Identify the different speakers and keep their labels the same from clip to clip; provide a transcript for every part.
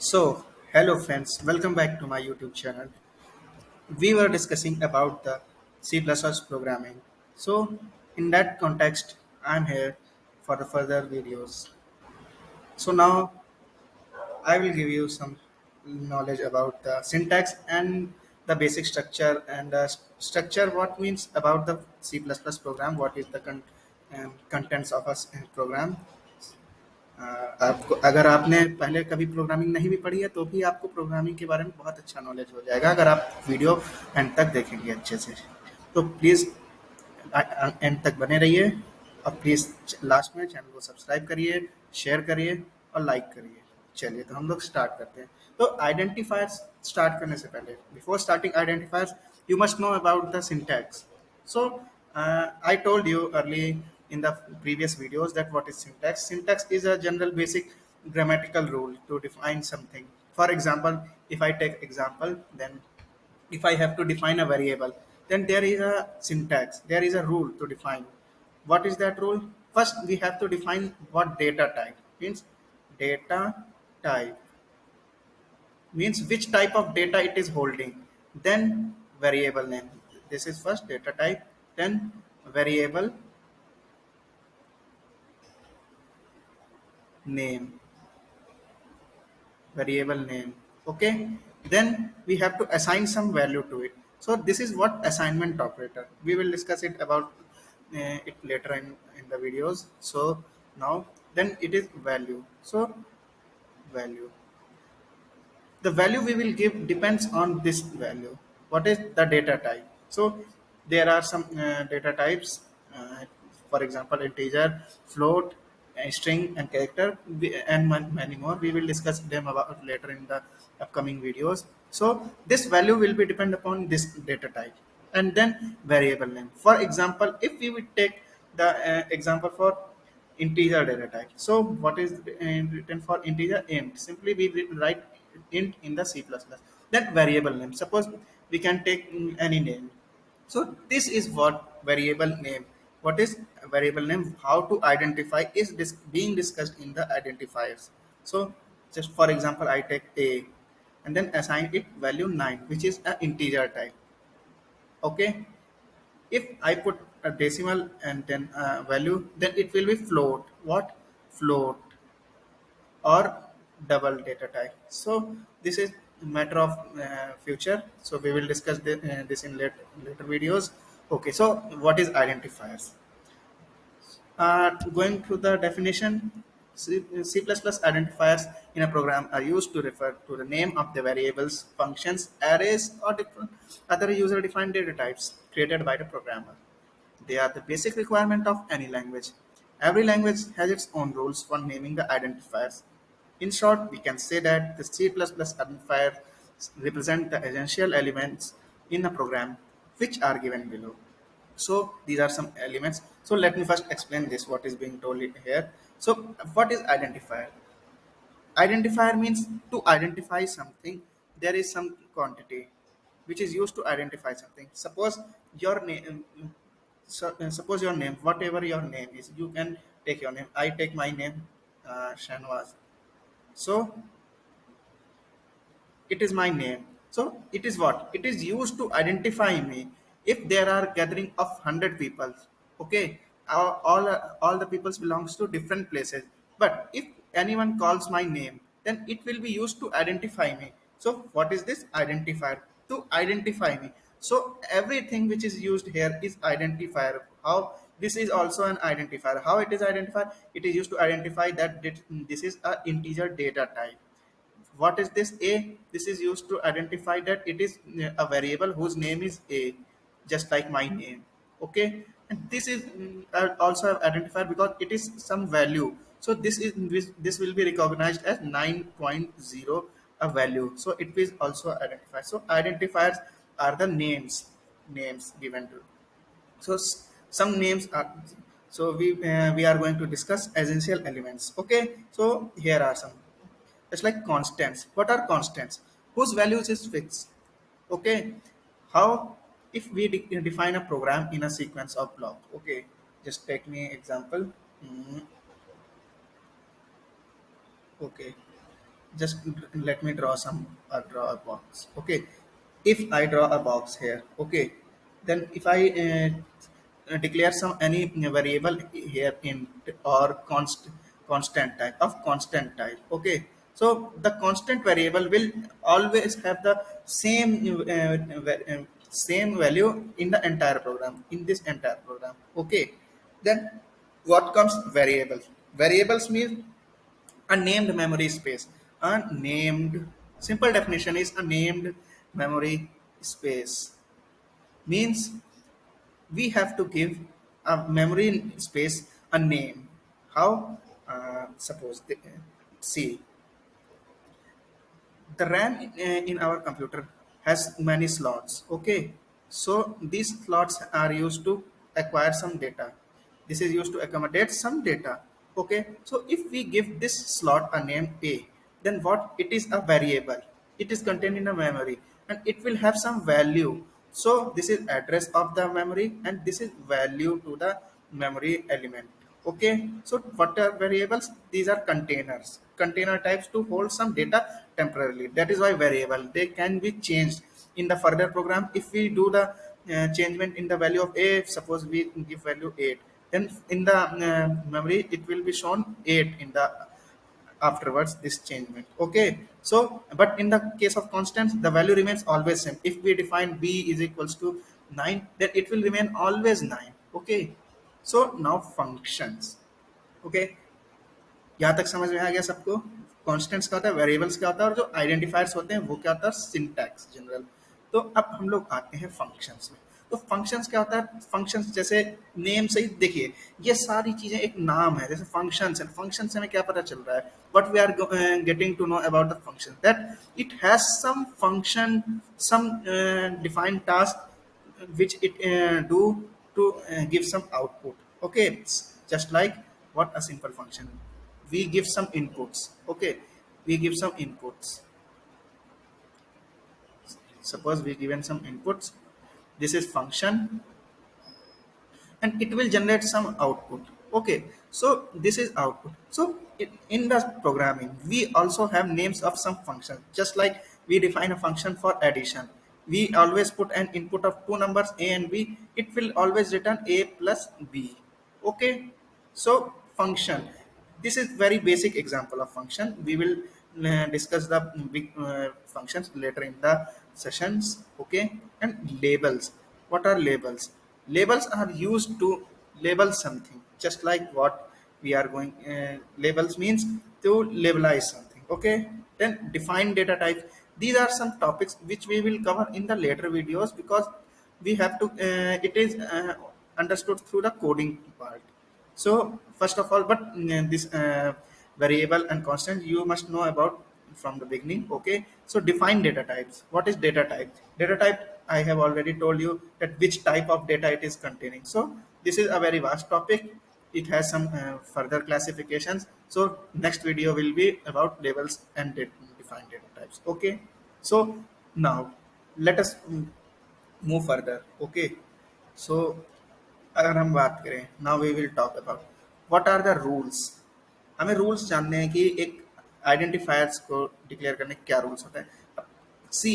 Speaker 1: So, hello friends, welcome back to my YouTube channel. We were discussing about the C++ programming. So, in that context, I'm here for the further videos. So now I will give you some knowledge about the syntax and the basic structure and the structure what means about the C++ program, what is the contents of a program. आपको अगर आपने पहले कभी programming नहीं भी पढ़ी है तो भी आपको प्रोग्रामिंग के बारे में बहुत अच्छा नॉलेज हो जाएगा अगर आप वीडियो एंड तक देखेंगे अच्छे से। तो प्लीज़ एंड तक बने रहिए और प्लीज़ लास्ट में चैनल को सब्सक्राइब करिए, शेयर करिए और लाइक करिए। चलिए तो हम लोग स्टार्ट करते हैं। तो आइडेंटिफायर्स स्टार्ट करने से पहले before starting identifiers you must know about the syntax. So I told you early in the previous videos that what is syntax. Syntax is a general basic grammatical rule to define something. For example, if I take example, then if I have to define a variable, then there is a syntax. There is a rule to define. What is that rule? First, we have to define what data type means. Data type means which type of data it is holding. Then variable name. This is first data type. Then variable name. Variable name. Okay. Then we have to assign some value to it. So this is what assignment operator. We will discuss it about it later in the videos. So now then it is value. So value. The value we will give depends on this value. What is the data type? So there are some data types, for example integer, float, string and character, and many more. We will discuss them about later in the upcoming videos. So this value will be depend upon this data type. And then variable name, for example, if we would take the example for integer data type. So what is written for integer? Int. Simply we will write int in the C++. That variable name. Suppose we can take any name. So this is what variable name. What is variable name? How to identify is this being discussed in the identifiers. So just for example, I take a and then assign it value 9, which is an integer type. Okay. If I put a decimal and then value, then it will be float. What? Float or double data type. So this is matter of future. So we will discuss this in later videos. Okay. So what is identifiers? Going through the definition, C++ identifiers in a program are used to refer to the name of the variables, functions, arrays, or different other user-defined data types created by the programmer. They are the basic requirement of any language. Every language has its own rules for naming the identifiers. In short, we can say that the C++ identifiers represent the essential elements in a program, which are given below. So these are some elements. So let me first explain this, what is being told here. So what is identifier? Identifier means to identify something. There is some quantity which is used to identify something. Suppose your name, suppose your name, whatever your name is, you can take your name. I take my name, Shanwaz. So it is my name. So it is what? It is used to identify me. If there are gathering of 100 people, okay, all the peoples belongs to different places. But if anyone calls my name, then it will be used to identify me. So what is this identifier? To identify me. So everything which is used here is identifier. How this is also an identifier. How it is identified? It is used to identify that this is a integer data type. What is this a? This is used to identify that it is a variable whose name is a, just like my name. Okay, and this is also identified because it is some value. So this will be recognized as 9.0 a value. So it is also identified. So identifiers are the names given to. So some names are. So we are going to discuss essential elements. Okay, so here are some. It's like constants. What are constants? Whose values is fixed. Okay. How if we define a program in a sequence of block. Okay. Just take me example. Okay. just let me draw some draw a box. Okay, if I draw a box here, okay, then if I declare some any variable here int or constant type of constant type, okay, so the constant variable will always have the same same value in the entire program, in this entire program, okay. Then what comes variables? Variables means a named memory space. A named, simple definition is a named memory space means we have to give a memory space a name. How? Suppose see, the RAM in our computer has many slots. Okay, so these slots are used to acquire some data. This is used to accommodate some data. Okay, so if we give this slot a name A, then what it is a variable. It is contained in a memory and it will have some value. So this is address of the memory and this is value to the memory element. Okay, so what are variables? These are containers, container types to hold some data temporarily. That is why variable, they can be changed in the further program. If we do the changement in the value of a, suppose we give value 8, then in the memory it will be shown 8 in the afterwards this changement. Okay, so but in the case of constants the value remains always same. If we define b is equals to 9, then it will remain always 9. Okay, so now functions. Okay, यहाँ तक समझ में आ गया सबको? Constants क्या होता है, variables क्या होता है, और जो आइडेंटिफायर्स होते हैं वो क्या होता है, सिंटैक्स जनरल। तो अब हम लोग आते हैं फंक्शंस में। तो फंक्शंस क्या होता है? फंक्शंस जैसे नेम से ही देखिए, ये सारी चीजें एक नाम है, जैसे फंक्शंस है। फंक्शन से हमें क्या पता चल रहा है? What we are getting to know about the function, that it has some function, some defined task which it do to give some output. Okay, it's just like what a simple function, we give some inputs. Okay, we give some inputs, suppose we given some inputs, this is function and it will generate some output. Okay, so this is output. So in the programming we also have names of some functions, just like we define a function for addition. We always put an input of two numbers a and b, it will always return a plus b. Okay, so function, this is very basic example of function. We will discuss the big functions later in the sessions. Okay, and labels, what are labels? Labels are used to label something, just like what we are going labels means to labelize something. Okay, then define data type. These are some topics which we will cover in the later videos, because we have to it is understood through the coding part. So first of all, but this variable and constant you must know about from the beginning. Okay, so define data types. What is data type? Data type, I have already told you that which type of data it is containing. So this is a very vast topic. It has some further classifications. So next video will be about labels and define data types. Okay, so now let us move further. Okay, so अगर हम बात करें, now we will talk about what are the rules. हमें rules जानने हैं कि एक identifiers को डिक्लेयर करने के क्या रूल्स होते हैं। सी,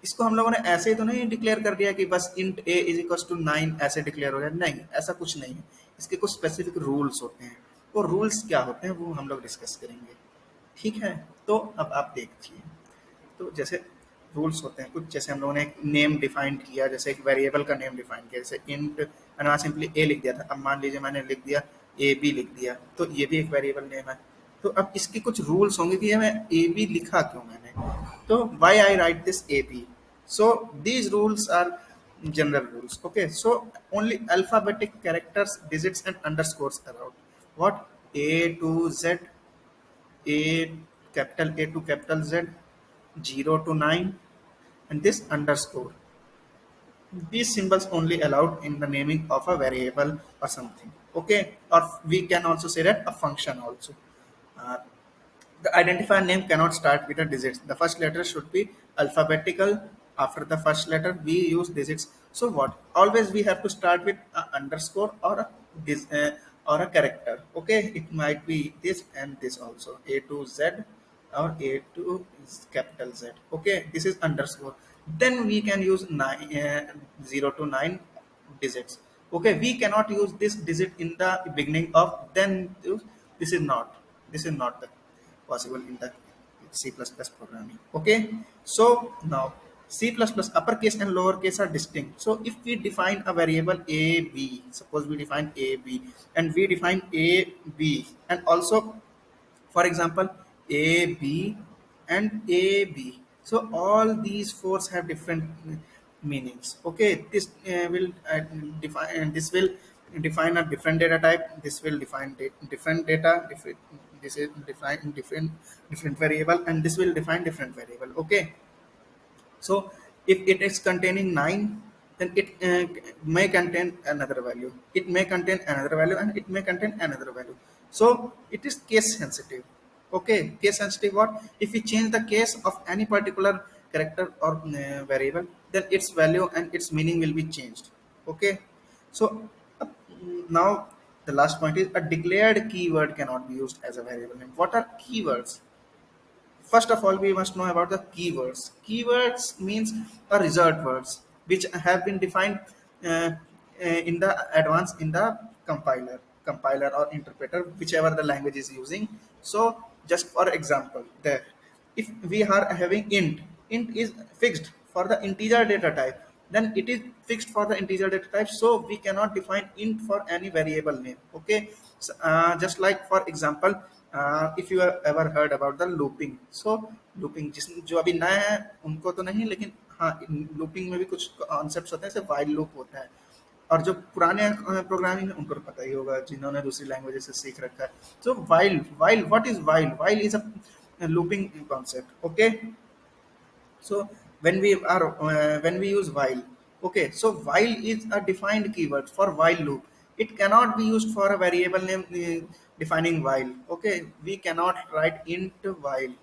Speaker 1: इसको हम लोगों ने ऐसे ही तो नहीं डिक्लेयर कर दिया कि बस int a is equal to 9 ऐसे डिक्लेयर हो गया, नहीं, ऐसा कुछ नहीं है। इसके कुछ स्पेसिफिक रूल्स होते हैं। वो रूल्स क्या होते हैं वो हम लोग डिस्कस करेंगे, ठीक है। तो अब आप देखिए, तो जैसे रूल्स होते हैं कुछ, जैसे हम लोगों ने एक नेम डिफाइन किया, जैसे एक वेरिएबल का नेम डिफाइन किया, जैसे इंट, मैंने सिंपली ए लिख दिया था। अब मान लीजिए मैंने लिख दिया ए बी लिख दिया, तो ये भी एक वेरिएबल नेम है। तो अब इसके कुछ रूल्स होंगे कि ये मैं ए बी लिखा क्यों मैंने, तो why I write this A B. So these rules are general rules. Okay, so only alphabetic characters, digits and underscores allowed. What? A to Z, A, capital A to capital Z, 0 to 9, and this underscore. These symbols only allowed in the naming of a variable or something. Okay, or we can also say that a function also. Uh, the identifier name cannot start with a digits. The first letter should be alphabetical. After the first letter, we use digits. So what? Always we have to start with a underscore or a or a character. Okay, it might be this and this also. A to Z, or A2 is capital Z. Okay, this is underscore. Then we can use 0 to 9 digits. Okay, we cannot use this digit in the beginning of then this is not the possible in the C++ programming. Okay, so now C++ uppercase and lowercase are distinct. So if we define a variable a b, suppose we define a b, and we define a b, and also for example a b and a b, so all these fours have different meanings. Okay, this will define, and this will define a different data type, this will define different data different, this is define different variable, and this will define different variable. Okay, so if it is containing 9, then it may contain another value. It may contain another value, and it may contain another value. So it is case sensitive. Okay, case sensitive what? If we change the case of any particular character or variable, then its value and its meaning will be changed. Okay, so now the last point is a declared keyword cannot be used as a variable name. What are keywords? First of all, we must know about the keywords. Keywords means a reserved words which have been defined in the advance in the compiler or interpreter, whichever the language is using. So, just for example, there, if we are having int is fixed for the integer data type, then it is fixed for the integer data type. So we cannot define int for any variable name. Okay, so, just like for example, if you have ever heard about the looping, so looping जिस जो अभी नया है उनको तो नहीं, लेकिन हाँ लूपिंग में भी कुछ कॉन्सेप्ट्स होते हैं, जैसे वाइल लूप होता है, और जो पुराने प्रोग्रामिंग है उनको तो पता ही होगा जिन्होंने दूसरी लैंग्वेज से सीख रखा है. So while what is while is a looping concept. Okay, so when we use while, okay, so while is a defined keyword for while loop. It cannot be used for a variable name defining while. Okay, we cannot write int while,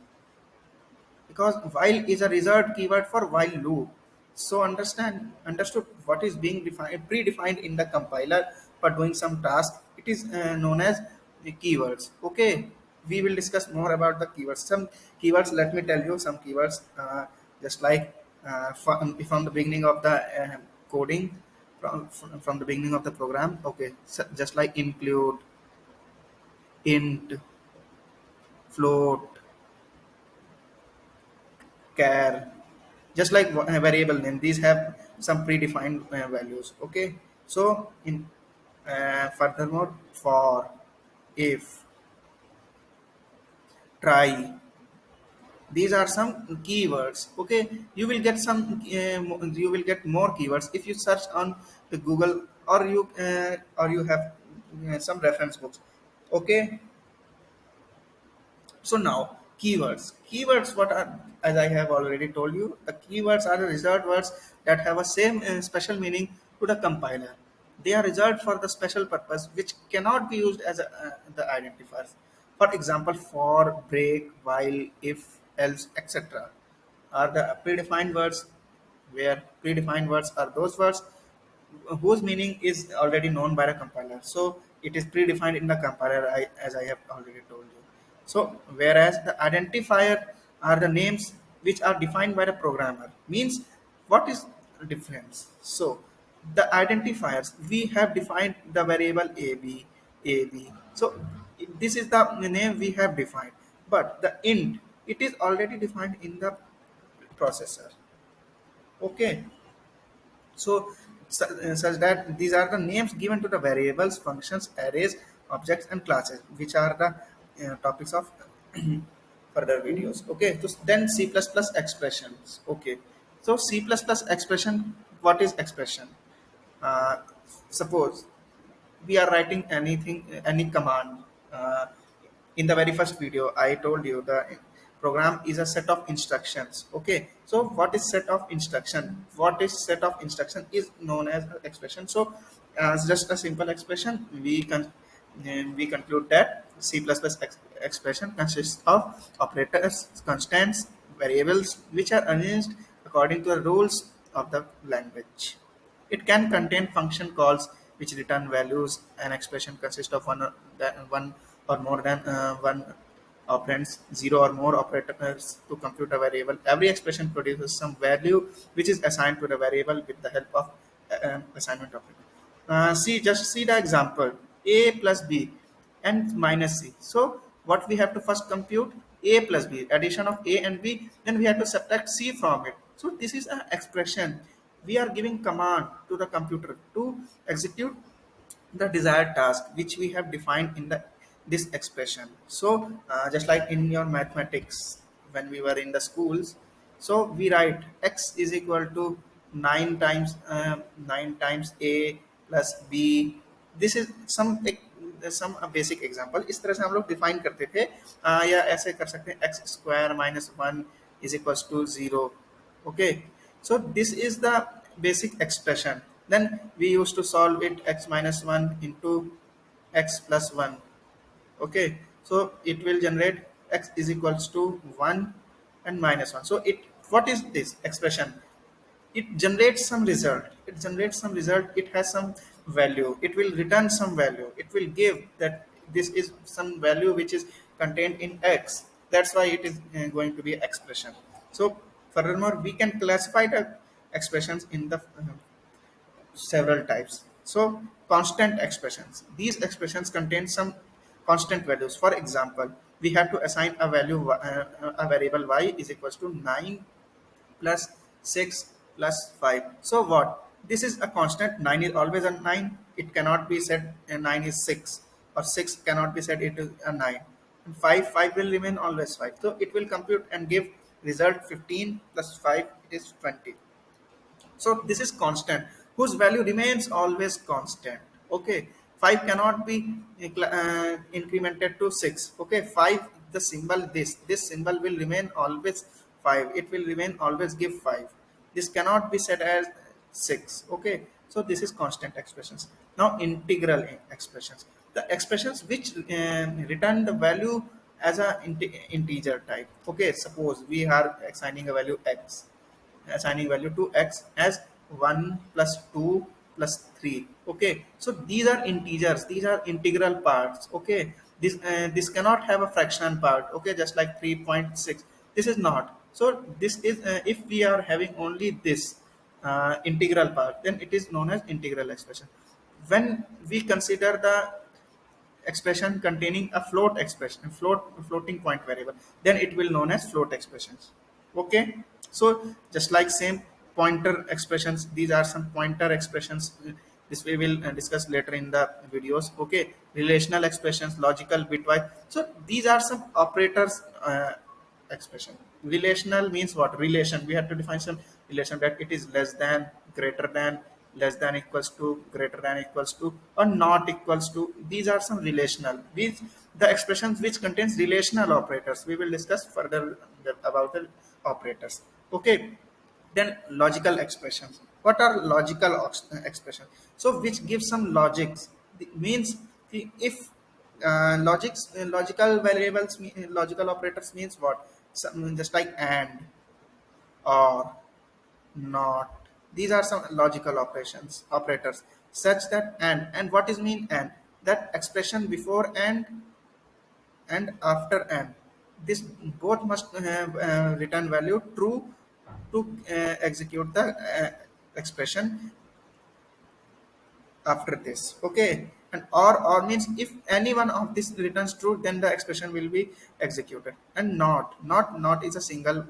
Speaker 1: because while is a reserved keyword for while loop. So understood what is being defined predefined in the compiler for doing some task. It is known as the keywords. Okay, we will discuss more about the keywords. Some keywords. Let me tell you some keywords. Just like from the beginning of the coding, from the beginning of the program. Okay, so just like include, int, float, char, just like a variable name, these have some predefined values. Okay, so in furthermore, for, if, try, these are some keywords. Okay, you will get some you will get more keywords if you search on the Google, or you have some reference books. Okay, so now keywords. Keywords, what are, as I have already told you, the keywords are the reserved words that have a same special meaning to the compiler. They are reserved for the special purpose which cannot be used as the identifiers. For example, for, break, while, if, else, etc. are the predefined words, where predefined words are those words whose meaning is already known by the compiler. So it is predefined in the compiler, as I have already told you. So whereas the identifier are the names which are defined by the programmer. Means what is the difference? So the identifiers, we have defined the variable ab. So this is the name we have defined, but the int, it is already defined in the processor. Okay, so such that these are the names given to the variables, functions, arrays, objects, and classes, which are the topics of further videos. Okay, so then C++ expressions. Okay, so C++ expression. What is expression? Uh, Suppose we are writing anything, any command. uh, in the very first video I told you the program is a set of instructions. Okay, so what is set of instruction? What is set of instruction is known as expression. So as just a simple expression, we conclude that expression consists of operators, constants, variables which are arranged according to the rules of the language. It can contain function calls which return values. An expression consists of one or more than one operands, zero or more operators to compute a variable. Every expression produces some value which is assigned to the variable with the help of assignment operator. Just see the example: a plus b and minus c. So what we have to first compute: a plus b, addition of a and b. Then we have to subtract c from it. So this is an expression. We are giving command to the computer to execute the desired task which we have defined in the this expression. So just like in your mathematics when we were in the schools, so we write x is equal to 9 times a plus b. This is some basic example. इस तरह से हम लोग define करते थे, या ऐसे कर सकते हैं x square minus one is equals to zero. Okay, so this is the basic expression. Then we used to solve it: x minus 1 into x plus 1. Okay, so it will generate x is equals to 1 and minus 1. So it, what is this expression? It generates some result. It has some value. It will return some value. It will give that this is some value which is contained in x. That's why it is going to be expression. So furthermore, we can classify the expressions in the several types. So constant expressions, these expressions contain some constant values. For example, we have to assign a value, a variable y is equals to 9 plus 6 plus 5. So what? This is a constant. 9 is always a 9. It cannot be said 9 is 6, or 6 cannot be said it is a 9. And 5 will remain always 5. So it will compute and give result 15 plus 5, it is 20. So this is constant whose value remains always constant. Okay, 5 cannot be incremented to 6. Okay, 5, the symbol, this symbol will remain always 5. It will remain always give 5. This cannot be set as 6. Okay, so this is constant expressions. Now integral expressions, the expressions which return the value as a integer type. Okay, suppose we are assigning a value x, assigning value to x as 1 plus 2 plus 3. Okay, so these are integers, these are integral parts. Okay, this cannot have a fraction part. Okay, just like 3.6, this is not. So this is if we are having only this integral part, then it is known as integral expression. When we consider the expression containing a float expression, floating point variable, then it will known as float expressions. Okay, so just like same pointer expressions, these are some pointer expressions. This we will discuss later in the videos. Okay, relational expressions, logical, bitwise. So these are some operators expression. Relational means what? Relation, we have to define some relation, that it is less than, greater than, less than equals to, greater than equals to, or not equals to. These are some relational, these the expressions which contains relational operators. We will discuss further about the operators. Okay, then logical expressions. What are logical expressions? So which gives some logics. Means if logical variables, logical operators means what? Just like and, or, not. These are some logical operators such that and what is mean and? That expression before and after and. This both must have return value true to execute the expression after this. Okay, and or means if any one of this returns true, then the expression will be executed. And not is a single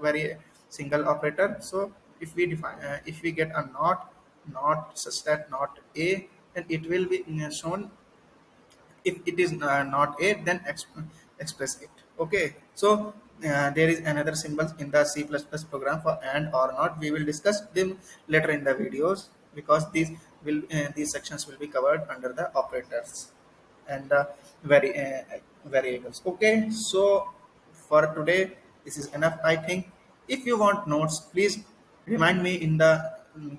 Speaker 1: operator. So if we define if we get a not such that not a, then it will be shown. If it is not a, then express it. Okay, so there is another symbols in the C++ program for and or not. We will discuss them later in the videos, because these sections will be covered under the operators and variables. Okay, so for today this is enough, I think. If you want notes, please remind me in the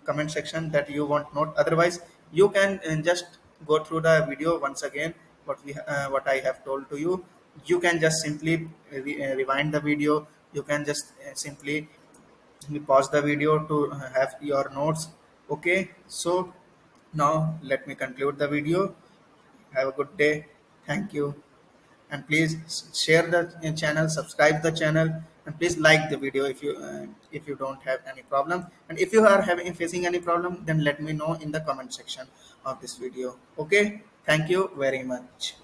Speaker 1: comment section that you want note. Otherwise, you can just go through the video once again, what I have told to you. You can just simply rewind the video. You can just simply pause the video to have your notes. Okay, so now let me conclude the video. Have a good day. Thank you. and please share the channel, subscribe the channel, and please like the video if you don't have any problem, and if you are having facing any problem, then let me know in the comment section of this video. Okay, thank you very much.